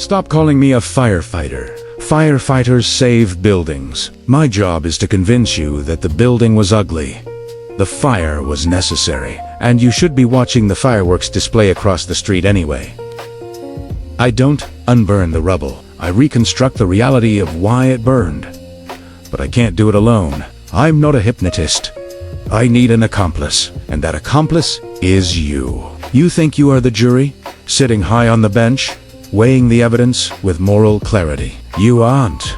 Stop calling me a firefighter. Firefighters save buildings. My job is to convince you that the building was ugly. The fire was necessary, and you should be watching the fireworks display across the street anyway. I don't unburn the rubble. I reconstruct the reality of why it burned. But I can't do it alone. I'm not a hypnotist. I need an accomplice, and that accomplice is you. You think you are the jury, sitting high on the bench, weighing the evidence with moral clarity. You aren't.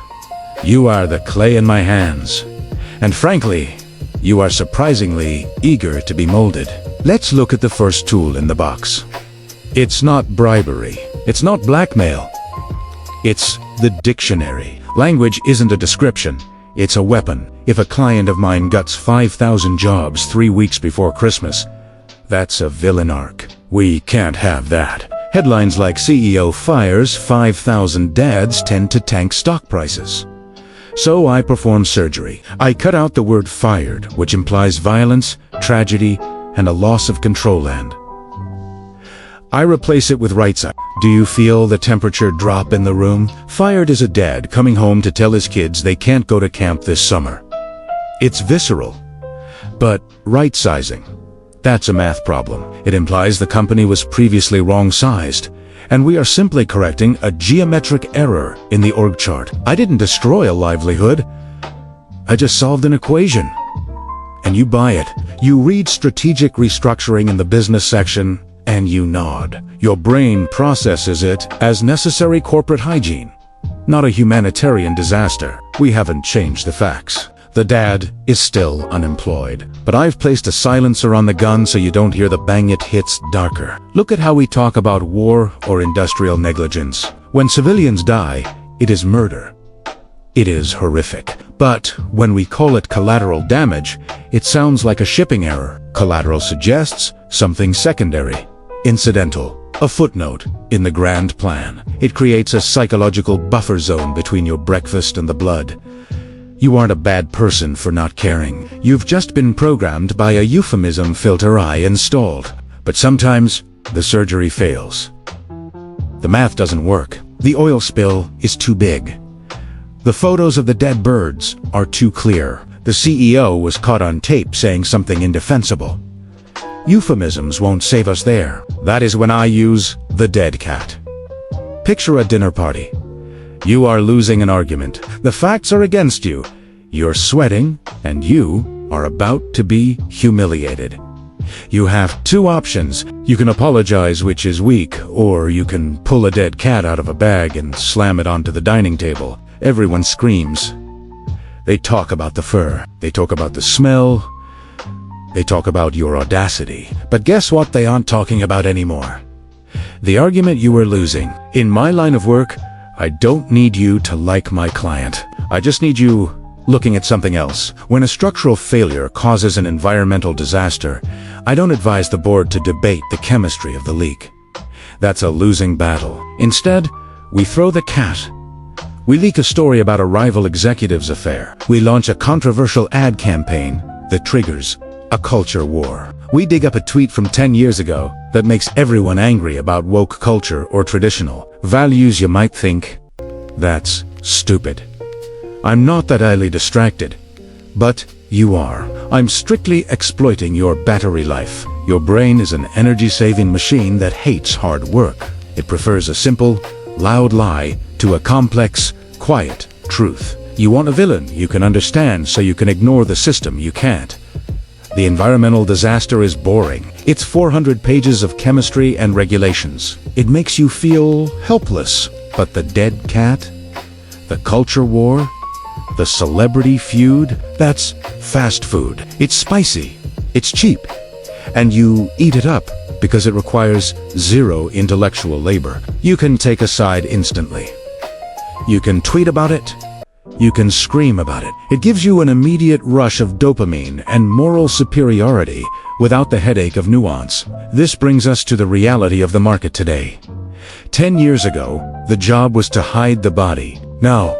You are the clay in my hands. And frankly, you are surprisingly eager to be molded. Let's look at the first tool in the box. It's not bribery. It's not blackmail. It's the dictionary. Language isn't a description. It's a weapon. If a client of mine guts 5,000 jobs 3 weeks before Christmas, that's a villain arc. We can't have that. Headlines like CEO fires 5,000 dads tend to tank stock prices. So I perform surgery. I cut out the word fired, which implies violence, tragedy, and a loss of control and I replace it with right side. Do you feel the temperature drop in the room? Fired is a dad coming home to tell his kids they can't go to camp this summer. It's visceral. But right-sizing, that's a math problem. It implies the company was previously wrong-sized, and we are simply correcting a geometric error in the org chart. I didn't destroy a livelihood. I just solved an equation. And you buy it. You read strategic restructuring in the business section, and you nod. Your brain processes it as necessary corporate hygiene, not a humanitarian disaster. We haven't changed the facts. The dad is still unemployed, but I've placed a silencer on the gun so you don't hear the bang. It hits darker. Look at how we talk about war or industrial negligence. When civilians die, it is murder. It is horrific. But when we call it collateral damage, it sounds like a shipping error. Collateral suggests something secondary, incidental, a footnote in the grand plan. It creates a psychological buffer zone between your breakfast and the blood. You aren't a bad person for not caring. You've just been programmed by a euphemism filter I installed. But sometimes the surgery fails. The math doesn't work. The oil spill is too big. The photos of the dead birds are too clear. The CEO was caught on tape saying something indefensible. Euphemisms won't save us there. That is when I use the dead cat. Picture a dinner party. You are losing an argument. The facts are against you. You're sweating, and you are about to be humiliated. You have two options. You can apologize, which is weak, or you can pull a dead cat out of a bag and slam it onto the dining table. Everyone screams. They talk about the fur. They talk about the smell. They talk about your audacity. But guess what they aren't talking about anymore? The argument you were losing. In my line of work, I don't need you to like my client. I just need you looking at something else. When a structural failure causes an environmental disaster, I don't advise the board to debate the chemistry of the leak. That's a losing battle. Instead, we throw the cat. We leak a story about a rival executive's affair. We launch a controversial ad campaign that triggers a culture war. We dig up a tweet from 10 years ago that makes everyone angry about woke culture or traditional values. You might think, that's stupid. I'm not that highly distracted, but you are. I'm strictly exploiting your battery life. Your brain is an energy-saving machine that hates hard work. It prefers a simple, loud lie to a complex, quiet truth. You want a villain you can understand so you can ignore the system you can't. The environmental disaster is boring. It's 400 pages of chemistry and regulations. It makes you feel helpless. But the dead cat, the culture war, the celebrity feud, that's fast food. It's spicy, it's cheap, and you eat it up because it requires zero intellectual labor. You can take a side instantly. You can tweet about it. You can scream about it. It gives you an immediate rush of dopamine and moral superiority without the headache of nuance. This brings us to the reality of the market today. 10 years ago, the job was to hide the body. Now,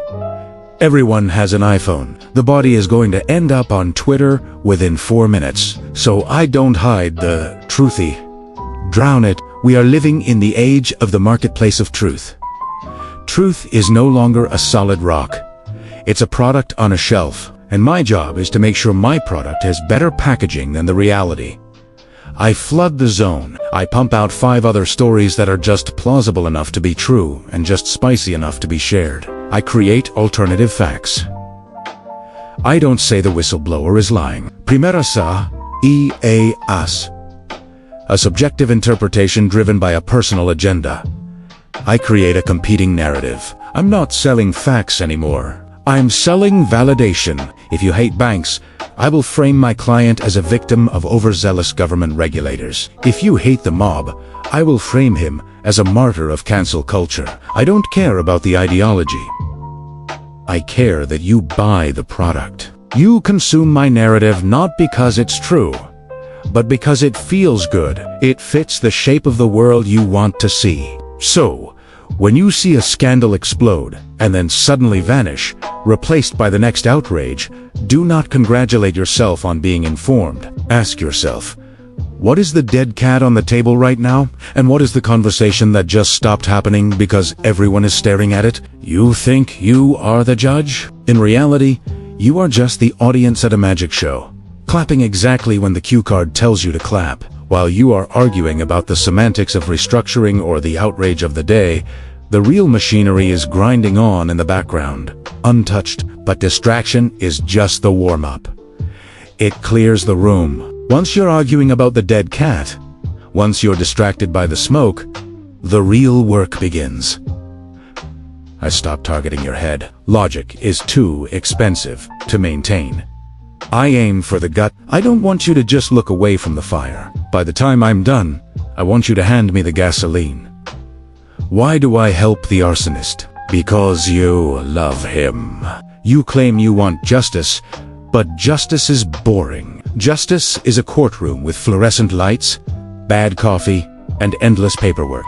everyone has an iPhone. The body is going to end up on Twitter within 4 minutes. So I don't hide the truthy. Drown it. We are living in the age of the marketplace of truth. Truth is no longer a solid rock. It's a product on a shelf, and my job is to make sure my product has better packaging than the reality. I flood the zone. I pump out 5 other stories that are just plausible enough to be true and just spicy enough to be shared. I create alternative facts. I don't say the whistleblower is lying. Primera sa, EAS. A subjective interpretation driven by a personal agenda. I create a competing narrative. I'm not selling facts anymore. I'm selling validation. If you hate banks, I will frame my client as a victim of overzealous government regulators. If you hate the mob, I will frame him as a martyr of cancel culture. I don't care about the ideology. I care that you buy the product. You consume my narrative not because it's true, but because it feels good. It fits the shape of the world you want to see. So, when you see a scandal explode and then suddenly vanish, replaced by the next outrage, do not congratulate yourself on being informed. Ask yourself, what is the dead cat on the table right now? And what is the conversation that just stopped happening because everyone is staring at it? You think you are the judge? In reality, you are just the audience at a magic show, clapping exactly when the cue card tells you to clap. While you are arguing about the semantics of restructuring or the outrage of the day, the real machinery is grinding on in the background, untouched, but distraction is just the warm-up. It clears the room. Once you're arguing about the dead cat, once you're distracted by the smoke, the real work begins. I stop targeting your head. Logic is too expensive to maintain. I aim for the gut. I don't want you to just look away from the fire. By the time I'm done, I want you to hand me the gasoline. Why do I help the arsonist? Because you love him. You claim you want justice, but justice is boring. Justice is a courtroom with fluorescent lights, bad coffee, and endless paperwork.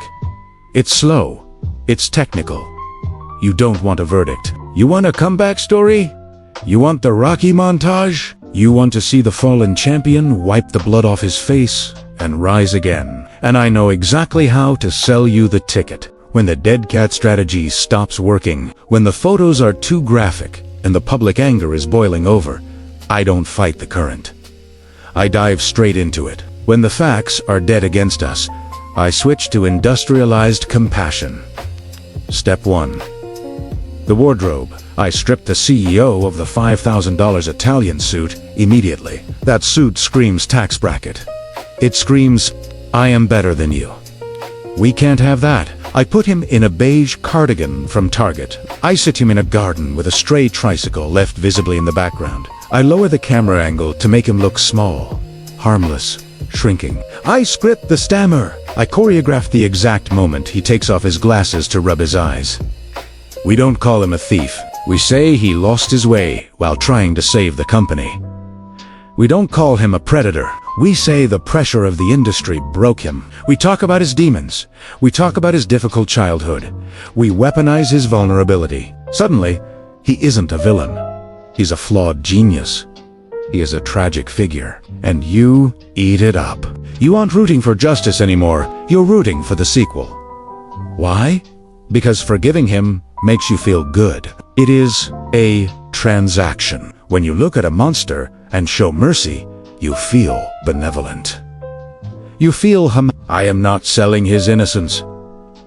It's slow. It's technical. You don't want a verdict. You want a comeback story? You want the Rocky montage? You want to see the fallen champion wipe the blood off his face and rise again. And I know exactly how to sell you the ticket. When the dead cat strategy stops working, when the photos are too graphic and the public anger is boiling over, I don't fight the current. I dive straight into it. When the facts are dead against us, I switch to industrialized compassion. Step 1. The wardrobe. I stripped the CEO of the $5,000 Italian suit immediately. That suit screams tax bracket. It screams, I am better than you. We can't have that. I put him in a beige cardigan from Target. I sit him in a garden with a stray tricycle left visibly in the background. I lower the camera angle to make him look small, harmless, shrinking. I script the stammer. I choreograph the exact moment he takes off his glasses to rub his eyes. We don't call him a thief. We say he lost his way while trying to save the company. We don't call him a predator. We say the pressure of the industry broke him. We talk about his demons. We talk about his difficult childhood. We weaponize his vulnerability. Suddenly, he isn't a villain. He's a flawed genius. He is a tragic figure. And you eat it up. You aren't rooting for justice anymore. You're rooting for the sequel. Why? Because forgiving him makes you feel good. It is a transaction. When you look at a monster and show mercy, you feel benevolent. You feel I am not selling his innocence.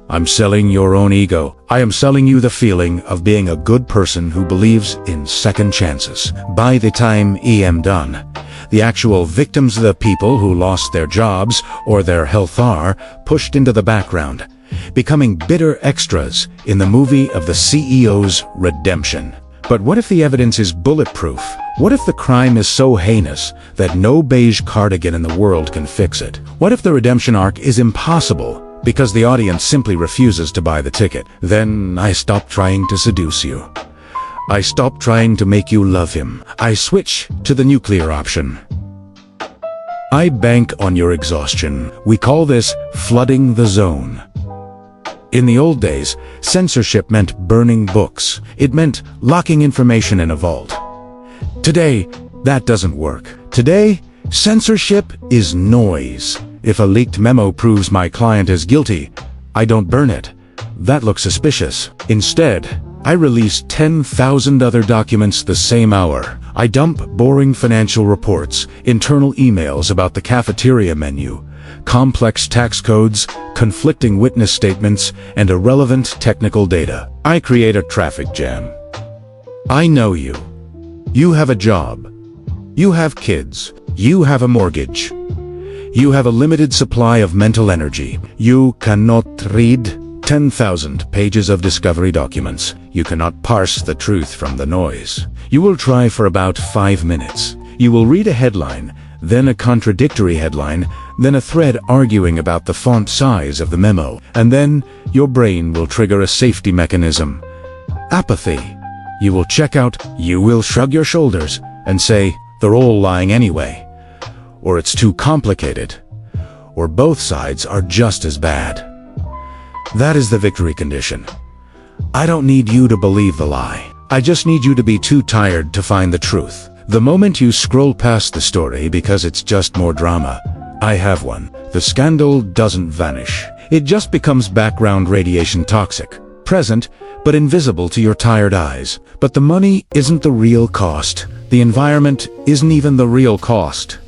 I'm selling your own ego. I am selling you the feeling of being a good person who believes in second chances. By the time I am done, the actual victims of the people who lost their jobs or their health are pushed into the background, becoming bitter extras in the movie of the CEO's redemption. But what if the evidence is bulletproof? What if the crime is so heinous that no beige cardigan in the world can fix it? What if the redemption arc is impossible because the audience simply refuses to buy the ticket? Then I stop trying to seduce you. I stop trying to make you love him. I switch to the nuclear option. I bank on your exhaustion. We call this flooding the zone. In the old days, censorship meant burning books. It meant locking information in a vault. Today, that doesn't work. Today, censorship is noise. If a leaked memo proves my client is guilty, I don't burn it. That looks suspicious. Instead, I release 10,000 other documents the same hour. I dump boring financial reports, internal emails about the cafeteria menu, complex tax codes, conflicting witness statements, and irrelevant technical data. I create a traffic jam. I know you. You have a job. You have kids. You have a mortgage. You have a limited supply of mental energy. You cannot read 10,000 pages of discovery documents. You cannot parse the truth from the noise. You will try for about 5 minutes. You will read a headline, then a contradictory headline, then a thread arguing about the font size of the memo, and then your brain will trigger a safety mechanism. Apathy. You will check out, you will shrug your shoulders and say, they're all lying anyway. Or it's too complicated. Or both sides are just as bad. That is the victory condition. I don't need you to believe the lie. I just need you to be too tired to find the truth. The moment you scroll past the story because it's just more drama, I have one. The scandal doesn't vanish. It just becomes background radiation toxic, present but invisible to your tired eyes. But the money isn't the real cost. The environment isn't even the real cost.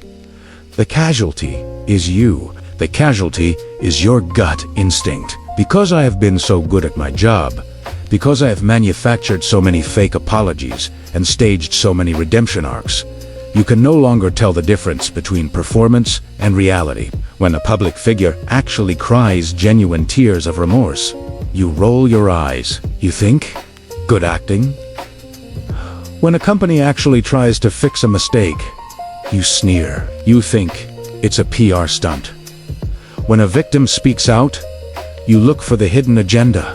The casualty is you. The casualty is your gut instinct. Because I have been so good at my job, because I have manufactured so many fake apologies and staged so many redemption arcs, you can no longer tell the difference between performance and reality. When a public figure actually cries genuine tears of remorse, you roll your eyes. You think, good acting? When a company actually tries to fix a mistake, you sneer. You think it's a PR stunt. When a victim speaks out, you look for the hidden agenda.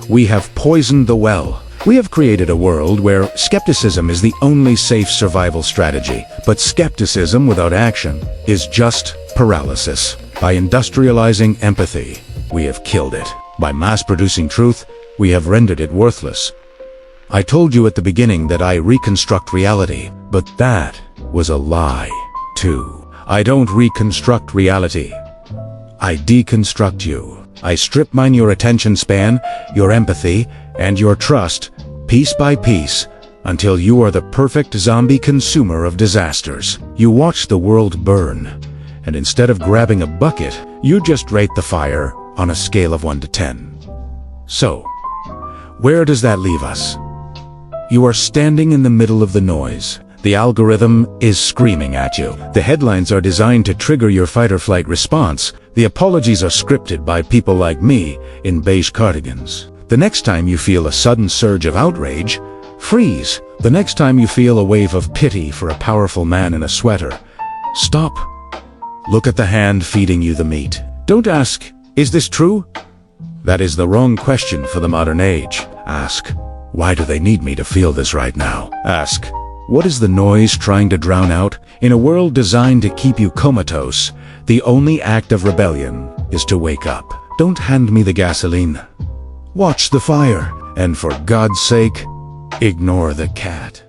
We have poisoned the well. We have created a world where skepticism is the only safe survival strategy. But skepticism without action is just paralysis. By industrializing empathy, we have killed it. By mass-producing truth, we have rendered it worthless. I told you at the beginning that I reconstruct reality, but that was a lie, too. I don't reconstruct reality. I deconstruct you. I strip mine your attention span, your empathy, and your trust, piece by piece, until you are the perfect zombie consumer of disasters. You watch the world burn, and instead of grabbing a bucket, you just rate the fire on a scale of 1 to 10. So, where does that leave us? You are standing in the middle of the noise. The algorithm is screaming at you. The headlines are designed to trigger your fight-or-flight response. The apologies are scripted by people like me in beige cardigans. The next time you feel a sudden surge of outrage, freeze. The next time you feel a wave of pity for a powerful man in a sweater, stop. Look at the hand feeding you the meat. Don't ask, is this true? That is the wrong question for the modern age. Ask, why do they need me to feel this right now? Ask, what is the noise trying to drown out? In a world designed to keep you comatose, the only act of rebellion is to wake up. Don't hand me the gasoline. Watch the fire, and for God's sake, ignore the cat.